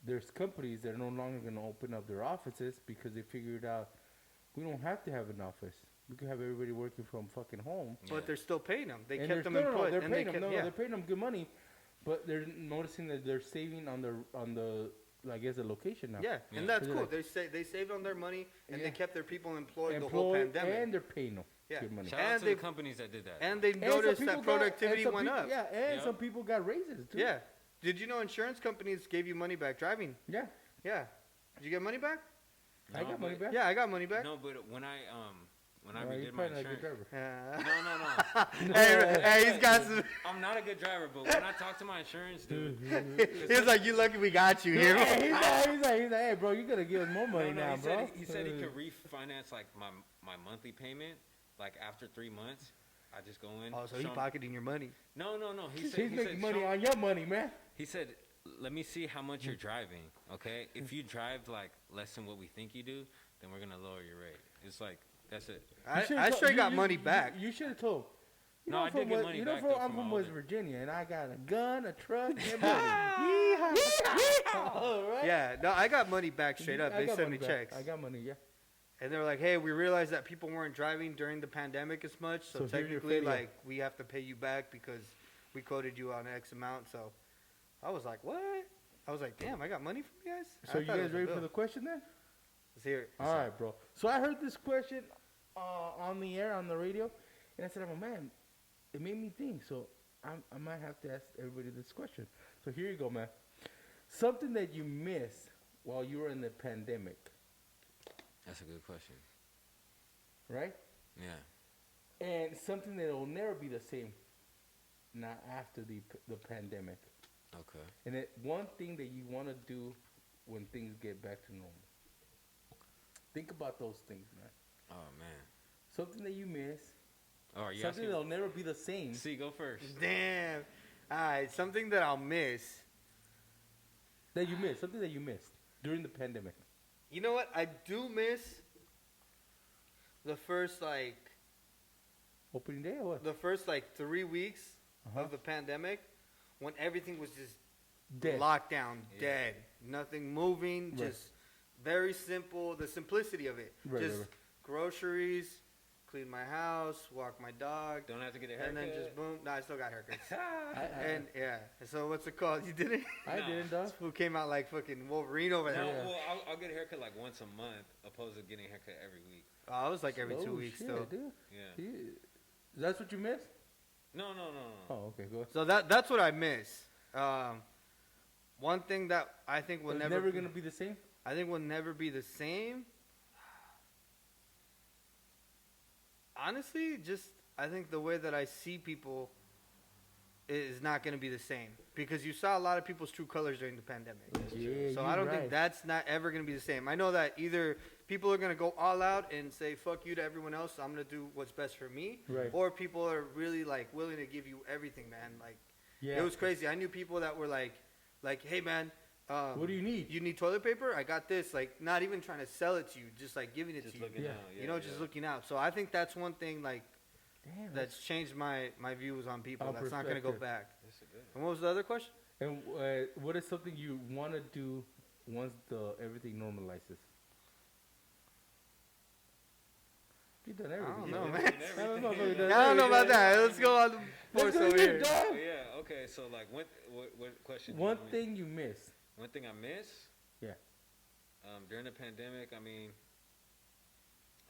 there's companies that are no longer going to open up their offices because they figured out we don't have to have an office. We can have everybody working from fucking home. Yeah. But they're still paying them. They kept them employed. employed. They're paying them. They're paying them good money, but they're noticing that they're saving on the I guess the location now. Yeah, and that's cool. They saved on their money and they kept their people employed the whole pandemic. And they're paying them. Yeah. Good money. Shout out to the companies that did that. And they noticed that productivity went up. Yeah, and some people got raises too. Yeah. Did you know insurance companies gave you money back driving? Yeah. Yeah. Did you get money back? I got money back. Yeah, I got money back. No, but when I redid my insurance. No. Hey, he's got some. I'm not a good driver, but when I talk to my insurance dude, he's like, "You lucky we got you here." He's like, "Hey, bro, you gotta give us more money now, bro." He said he could refinance like my monthly payment, like after 3 months. I just go in. Oh, so he's pocketing your money. No. He's making money on your money, man. He said, "Let me see how much you're driving. Okay, if you drive like less than what we think you do, then we're gonna lower your rate." It's like that's it. I straight got money back. You should have told. I did get money back. I'm from West Virginia, and I got a gun, a truck, and money. Right? Yeah, no, I got money back straight up. They sent me checks. I got money, yeah. And they were like, "Hey, we realized that people weren't driving during the pandemic as much, so technically, like, we have to pay you back because we quoted you on X amount." So I was like, "What?" I was like, "Damn, I got money from you guys." So you guys ready for the question then? Let's hear it. All right, bro. So I heard this question on the air, on the radio, and I said, "Oh man, it made me think." So I might have to ask everybody this question. So here you go, man. Something that you missed while you were in the pandemic. That's a good question. Right? Yeah. And something that will never be the same not after the pandemic. Okay. And one thing that you want to do when things get back to normal. Think about those things, man. Oh, man. Something that you miss. Oh, are you something that'll never be the same. See, go first. Damn. All right, something that I'll miss. Something that you missed during the pandemic. You know what? I do miss the first, opening day or what? The first, 3 weeks of the pandemic when everything was just dead. Locked down, dead. Nothing moving, just very simple. The simplicity of it. Groceries, clean my house, walk my dog, Don't have to get a haircut. and then just boom. No, I still got haircuts. I- And yeah, so what's it called? You didn't? I No. didn't, dog. This fool came out like fucking Wolverine over there. No, Yeah. well, I'll get a haircut like once a month, opposed to getting a haircut every week. Oh, I was like every 2 Oh, weeks shit, though. dude. Yeah. That's what you missed? No. Oh, okay, go ahead. So that's what I miss. One thing that I think will It's never never gonna be the same. I think will never be the same. Honestly, just I think the way that I see people is not going to be the same because you saw a lot of people's true colors during the pandemic. Yeah, So you're I don't right. think that's not ever going to be the same. I know that either people are going to go all out and say fuck you to everyone else, I'm going to do what's best for me, Right. or people are really like willing to give you everything, man. Like Yeah. it was crazy. I knew people that were like hey man, What do you need? you need toilet paper? I got this. Like, not even trying to sell it to you, just like giving it Just to you. looking Yeah. out. Yeah, You know, just looking out. So I think that's one thing like Damn, that's changed my views on people. Our That's not gonna go perspective. back. That's a good. And what was the other question? And what is something you want to do once everything normalizes? You've done everything. I don't know, Yeah, man. everything. I don't know, I don't know about that. Let's go on the force over here. dog. Yeah. Okay. So like, what question? do you One want me- thing you miss. One thing I miss. Yeah. During the pandemic, I mean,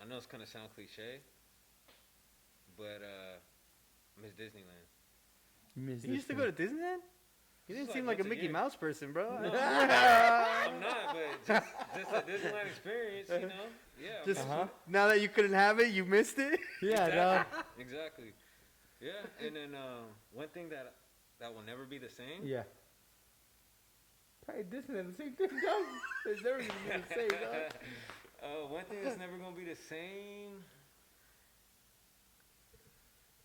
I know it's kind of sound cliche, but I miss Disneyland. You miss. You used to go to Disneyland? You didn't Just seem like like a once a Mickey year. Mouse person, bro. No, I'm not, but just a Disneyland experience, you know? Yeah. I Just mean, Uh-huh. now that you couldn't have it, you missed it. Yeah, dog. Exactly. Yeah, and then one thing that will never be the same. Yeah. Probably Disneyland, the same thing, dog. It's never gonna be the same, dog. One thing that's never gonna be the same.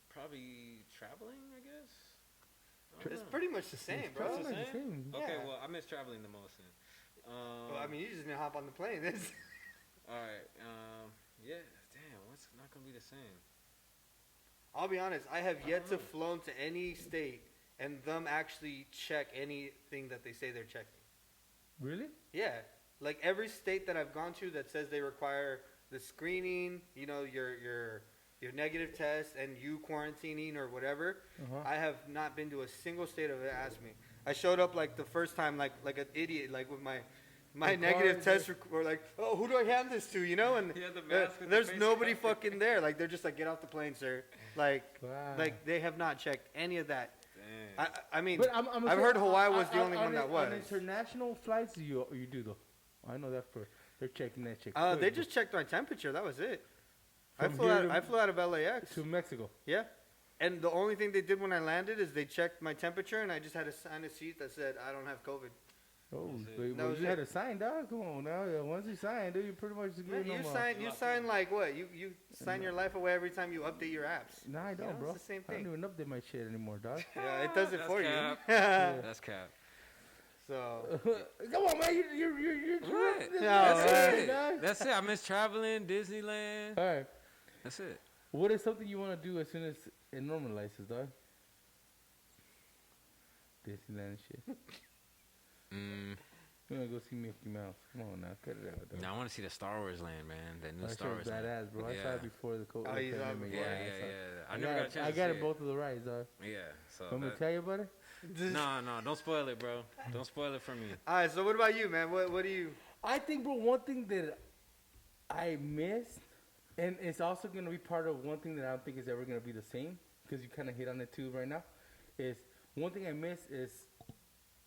Probably traveling, I guess. I don't It's know. pretty much the same, It's bro. probably It's the the same. Okay, Yeah. well, I miss traveling the most. Then. Well, I mean, you just didn't hop on the plane. All right. Yeah. Damn. What's not gonna be the same? I'll be honest. I have yet to flown to any state and them actually check anything that they say they're checking. Really? Yeah, like every state that I've gone to that says they require the screening, you know, your negative test and you quarantining or whatever. Uh-huh. I have not been to a single state of it asked me. I showed up like the first time like an idiot, like with my The negative card, test or like, oh, who do I hand this to, you know? And Yeah, the mask with the there's face nobody covered. fucking there. Like they're just like, get off the plane, sir. Like Wow. like they have not checked any of that. Damn. I mean, But I'm I've heard Hawaii was the only on one that On was. international flights, you do though. I know that for they're checking that shit. They quick, just checked my temperature. That was it. From I here flew out of LAX. to Mexico. Yeah. And the only thing they did when I landed is they checked my temperature, and I just had to sign a sheet that said I don't have COVID. Oh, That's it. wait, That well, was you it. had to sign, dog. Come on now. Yeah, once you sign, dude, you pretty much just Man, getting you sign like what? You sign your life away every time you update your apps. Nah, I You don't, know, bro. it's the same I thing. don't even update my shit anymore, dog. Yeah, it does it That's for cap. you. That's cap. So Come on, man. You're Right. No, That's man. it. dog. That's it. I miss traveling, Disneyland. All right. That's it. What is something you want to do as soon as it normalizes, dog? Disneyland and shit. You want to go see Mickey Mouse? Come on now, cut it out, dog. Now I want to see the Star Wars land, man. That new That Star shit Wars was land. badass, bro. I saw Yeah. it before the COVID. Oh, you saw it pandemic. Yeah, before. yeah, I saw it. yeah. I never got a chance I to got see it both of the rides, dog. Yeah. So. Want me to that- tell you about it? No, don't spoil it, bro. Don't spoil it for me. all right. So what about you, man? What do you? I think, bro, one thing that I missed, and it's also going to be part of one thing that I don't think is ever going to be the same, because you kind of hit on it too right now, is one thing I miss is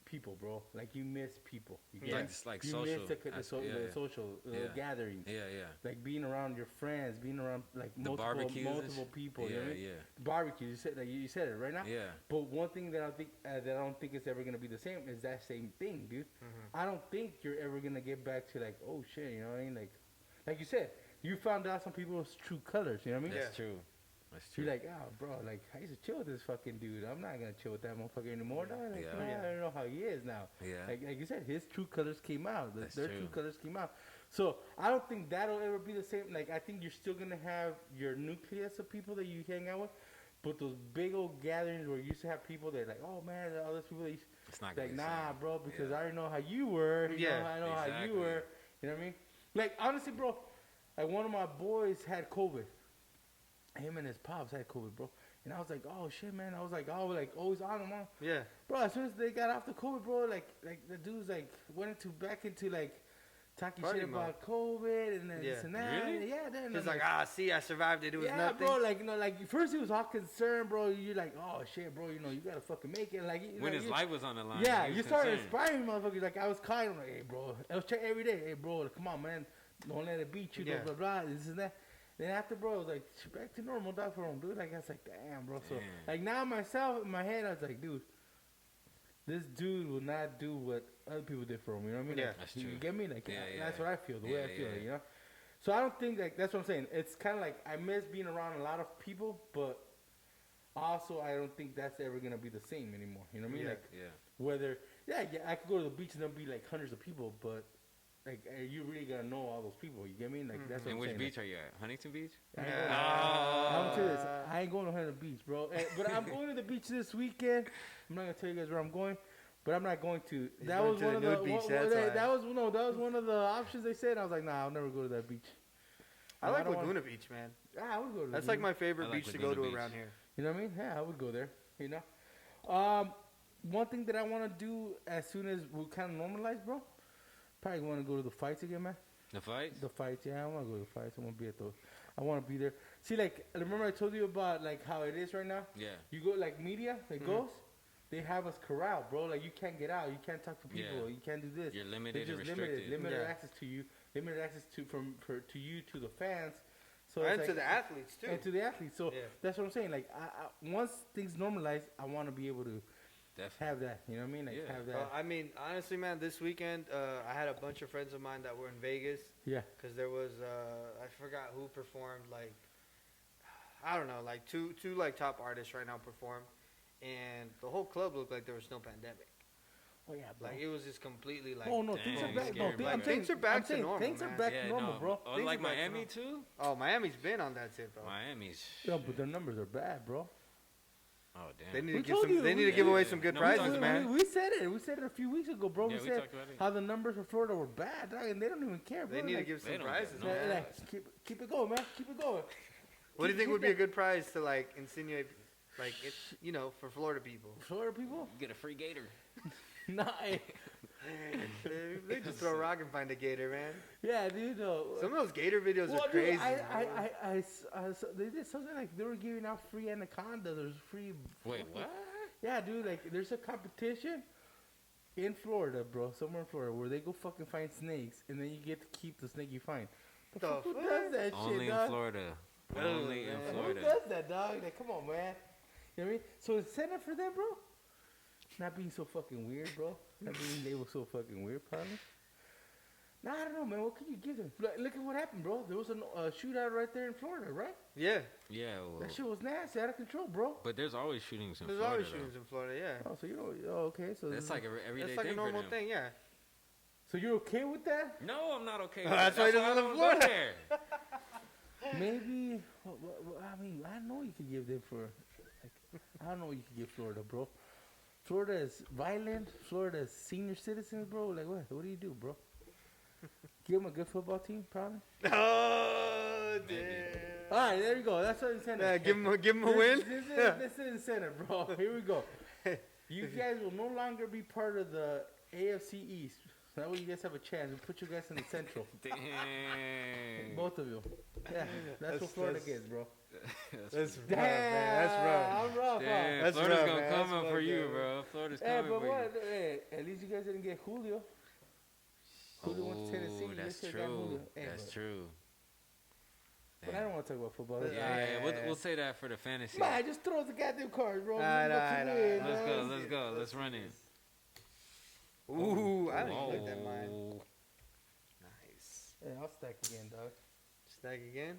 people, bro. Like, you miss people. You get Like, it? it's like you social. miss the Yeah. social Yeah. gatherings. Yeah, yeah. Like, being around your friends, being around, like, The barbecues and multiple shit. people. Yeah, you know what I mean? yeah. Barbecue, you said it right now. Yeah. But one thing that I don't think is ever gonna be the same is that same thing, dude. Mm-hmm. I don't think you're ever gonna get back to like, oh shit, you know what I mean? Like you said, you found out some people's true colors. You know what I mean? That's true. That's true. You're like, oh, bro, like I used to chill with this fucking dude. I'm not gonna chill with that motherfucker anymore. Dog. Like, Yeah. you know, I don't know how he is now. Yeah. Like you said, his true colors came out. That's Their true. true colors came out. So I don't think that'll ever be the same. Like I think you're still gonna have your nucleus of people that you hang out with, but those big old gatherings where you used to have people that like, oh man, all those people that you It's not gonna like, be the nah, same. bro, because Yeah. I already know how you were. You Yeah, know, I know how you exactly. were. You know what I mean? Like honestly, bro, like one of my boys had COVID. him and his pops had COVID, bro. And I was like, oh shit, man. I was like, always on them, on. Yeah. Bro, as soon as they got off the COVID, bro, like the dudes like went back into like talking Party shit mode. about COVID and then this and that. Really? Yeah, then He's like, see, I survived it. It was yeah, nothing. bro. Like, like first he was all concerned, bro. You're like, oh shit, bro. You gotta fucking make it. Like, When his life was on the line. yeah, he was you started concerned. inspiring motherfuckers. Like I was calling, like, hey, bro. I was checking every day. Hey, bro, come on, man. Don't let it beat you. Yeah. Blah blah blah. This and that. Then after, bro, I was like, back to normal, dog, for him, dude. Like, I was like, damn, bro. So, Damn. like, now myself, in my head, I was like, dude, this dude will not do what other people did for him. You know what I mean? Yeah. Like, That's you true. get me? Like, Yeah, that's yeah. what I feel, the way I Yeah, feel, yeah. it, you know? So, I don't think, like, that's what I'm saying. It's kind of like, I miss being around a lot of people, but also, I don't think that's ever going to be the same anymore. You know what I mean? Yeah. Like, Yeah. whether, yeah, I could go to the beach and there'll be, like, hundreds of people, but, like, you really got to know all those people. You get me? Like, that's what And I'm which saying. beach are you at? Huntington Beach? I ain't Yeah. going- I'm to this. I ain't going to Huntington Beach, bro. But I'm going to the beach this weekend. I'm not gonna tell you guys where I'm going, but I'm not going to. He's That going was to one the of the. nude beach, one- that's why. that was one of the options they said. I was like, nah, I'll never go to that beach. I No, like don't Laguna Beach, man. Yeah, I would go to. That's the like beach. my favorite I like beach to go to Laguna Beach. around here. You know what I mean? Yeah, I would go there. You know. One thing that I want to do as soon as we kind of normalize, bro. Probably want to go to the fights again, man. The fights? The fights, yeah, I want to go to the fights. I want to be at those. I want to be there. See, like, remember I told you about like how it is right now. Yeah. You go like media, like Mhm. goes, they have us corralled, bro. Like you can't get out, you can't talk to people, Yeah. you can't do this. You're They're limited and just restricted. limited Yeah. access to you, limited access to you to the fans. So And it's to like- the athletes, too. and to the athletes. So Yeah. that's what I'm saying. Like once things normalize, I want to be able to Definitely. have that. You know what I mean? Like Yeah. have that. Well, I mean, honestly, man, this weekend, I had a bunch of friends of mine that were in Vegas. Yeah. Because there was, I forgot who performed, like, I don't know, like two like top artists right now performed. And the whole club looked like there was no pandemic. Oh yeah, bro. Like, it was just completely like, Oh no, Dang, things are you back. scared No, me, I'm bro. saying, Things are back I'm to saying normal, Things are man. back Yeah, to normal, no. bro. Oh, Things like are back to Miami normal. too? oh, Miami's been on that tip, bro. Miami's. Yeah, but their numbers are bad, bro. Oh damn. They need We to give told some. you, They need we- to give away yeah. some good No, we prizes, talked man. We said it. We said it a few weeks ago, bro. Yeah, we we said talked about it. how the numbers for Florida were bad, dog, and they don't even care, bro. They need to Like, give they some don't prizes, get no man. like, keep it going, man. Keep it going. What do you think keep would be a that- good prize to like insinuate, like it, for Florida people? Florida people? Get a free gator. Nah, They just throw a rock and find a gator, man. yeah, dude. Some of those gator videos well, are dude, crazy. they did something like they were giving out free anacondas or free. Wait, what? Yeah, dude. Like, there's a competition in Florida, bro, somewhere in Florida, where they go fucking find snakes, and then you get to keep the snake you find. The Fuck, who fuck? does that Only shit, in dog? Florida. Oh, Only in man. Who Florida. does that, dog? Like, come on, man. You know what I mean? So incentive for them, bro. Not being so fucking weird, bro. Not being labeled so fucking weird, probably. Nah, I don't know, man. What can you give them? Look at what happened, bro. There was a shootout right there in Florida, right? Yeah, Yeah, well, That shit was nasty, out of control, bro. but there's always shootings in there's Florida. always though. shootings in Florida. Yeah, Oh, so you know? Oh, okay. So That's like an everyday it's like a thing normal for them. thing. Yeah. So you're okay with that? No, I'm not okay. That's with why that. he doesn't I live don't in go Florida. there. Maybe. I mean, I know you could give them for. Like, I don't know what you could give Florida, bro. Florida is violent. Florida is senior citizens, bro. Like what? What do you do, bro? Give them a good football team, probably. Oh Maybe. damn. All right, there you go. That's what incentive. Yeah, give him a win. This is incentive, bro. Here we go. You guys will no longer be part of the AFC East. So that way you guys have a chance. We'll put you guys in the Central. Dang. Both of you. Yeah, that's what Florida gets, bro. That's rough, Damn, man. That's rough. I'm rough, huh? Damn, That's Florida's rough, gonna man. come That's up for you, fucked up. bro. Florida's Hey, coming but for what? Hey, at least you guys didn't get Julio. Julio went to Tennessee. you. You That's guys should've got true. Julio. Hey, That's but- true. But I don't want to talk about football. Yeah, we'll say that for the fantasy. Man, just throw the goddamn cards, bro. Alright, Let's alright, win, Let's man. go. Let's go. Let's run it. Ooh, I didn't look at mine. Oh. Nice. Yeah, I'll stack again, dog. Stack again.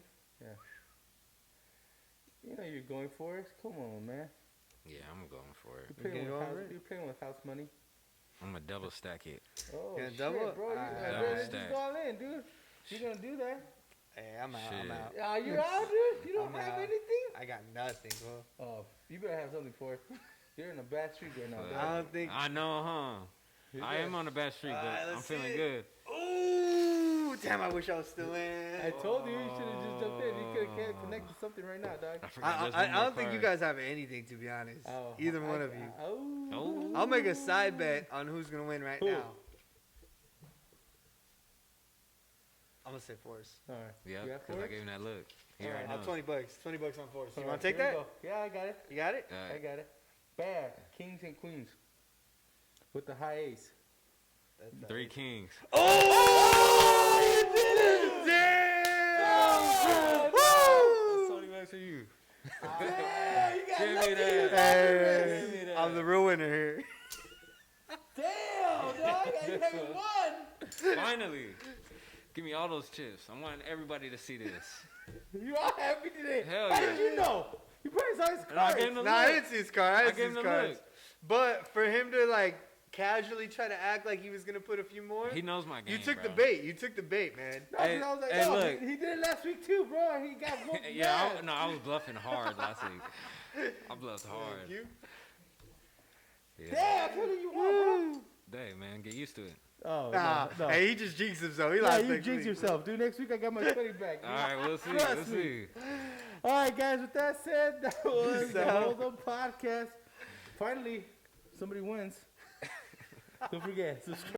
You know you're going for it. Come on, man. Yeah, I'm going for it. You're playing, Okay, with, all house, right. you're playing with house money. I'm gonna double stack it. Oh, Gonna shit, double? bro. Double Just stack. go all in, dude. You're going to do that. Hey, I'm out. I'm Shit. out. Yeah, you're out, dude. You don't I'm have out. anything? I got nothing, bro. Oh, you better have something for it. You're in a bad streak right now, Fuck. dog. I don't think. I know, huh? You're I good. am on a bad streak, but Alright, I'm let's feeling see good. Ooh. Ooh, damn! I wish I was still in. I told you should have just jumped in. You could have connected something right now, dog. I don't think you guys have anything, to be honest. Oh, Either one of you. Oh. I'll make a side bet on who's gonna win right Who? now. I'm gonna say Forrest. All right. Yeah, You got because I Forrest? gave him that look. Here Alright, I know. $20. $20 on Forrest. You All wanna right, take here we that? go. Yeah, I got it. You got it? All I right. got it. Bad. Kings and queens. With the high ace. That's 3 kings. Oh! You did it! Damn! That's 20 bucks for you. Yeah, you got Give me lucky. that. Hey, Give me that. I'm the real winner here. Damn, dog. I haven't won. Finally. Give me all those chips. I want everybody to see this. You all happy today? Hell How yeah. did you know? You probably saw his And I cards. gave him the Nah, I look. didn't see his card. I didn't see gave him his the cards. look. But for him to like casually try to act like he was gonna put a few more, He knows my game, you took bro. the bait. You took the bait, man. No, Hey, 'cause I was like, hey, no, look. he did it last week too, bro. He got whooped. Yeah, bad. I was bluffing hard last week. I bluffed hard. Thank you. Yeah. Damn, I told you you won, Hey, man, get used to it. bro. Oh, Nah, no. hey, he just jinxed himself. He Nah, lost you next jinx week. yourself, dude. Next week I got my 20 back. All right, we'll see. Trust We'll me. see. All right, guys. With that said, that was Peace the out. HoldEm Podcast. Finally, somebody wins. Don't forget, subscribe.